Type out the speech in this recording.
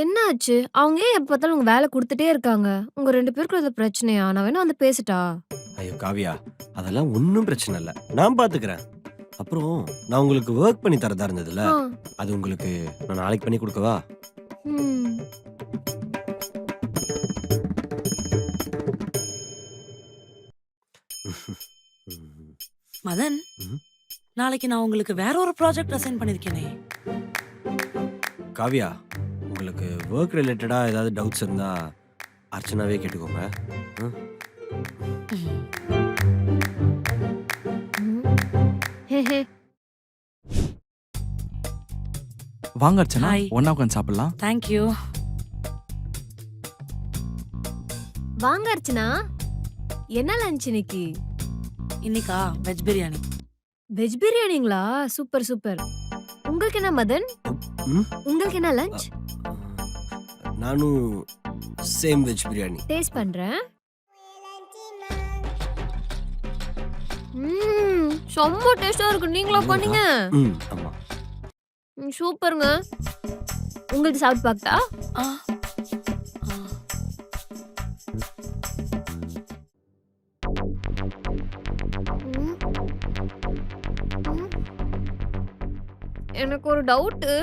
என்னாச்சு? அவங்க ஏன் எப்ப பார்த்தாலும் உங்க வேல குடுத்துட்டே இருக்காங்க? உங்க 2 பேருக்குள்ள ஏதாவது பிரச்சனையா? நான் வேணா வந்து பேசட்டா? ஐயோ! காவியா, அதெல்லாம் ஒண்ணும் பிரச்சனை இல்ல. நான் பாத்துக்கிறேன். அப்புறம் நான் உங்களுக்கு வொர்க் பண்ணி தரதா இருந்ததுல்ல, ஆ. அது உங்களுக்கு நான் நாளைக்கு பண்ணி குடுக்கவா? ம். ம். மதன், ம். நாளைக்கு நான் உங்களுக்கு வேற ஒரு ப்ராஜெக்ட் அசைன் பண்ணிருக்கேனே. காவியா, உங்களுக்கு வொர்க் ரிலேட்டடா ஏதாவது டவுட்ஸ் இருந்தா அர்ச்சனாவே கேட்டுக்கோங்க. ம். ம். ஹேஹே. வாங்க அர்ச்சனா, ஹாய். ஒண்ணா உட்காந்து சாப்பிடலாம். Thank you. வாங்க அர்ச்சனா. என்ன லஞ்ச் இன்னைக்கு? இன்னைக்கா வெஜ் பிரியாணி. வெஜ் பிரியாணிங்களா? Super, super. உங்களுக்கு என்ன மதன்? ம். உங்களுக்கு என்ன லஞ்ச்? நானும் சேம் வெஜ் பிரியாணி. டேஸ்ட் பண்றேன். செம்ம டேஸ்டா இருக்கு. நீங்களா பண்ணீங்க? ஆமா. சூப்பருங்க. உங்களுக்கு சாப்பிட்டு பார்க்கட்டா? ஆ. ஆ. ம். ம். எனக்கு ஒரு டவுட்டு.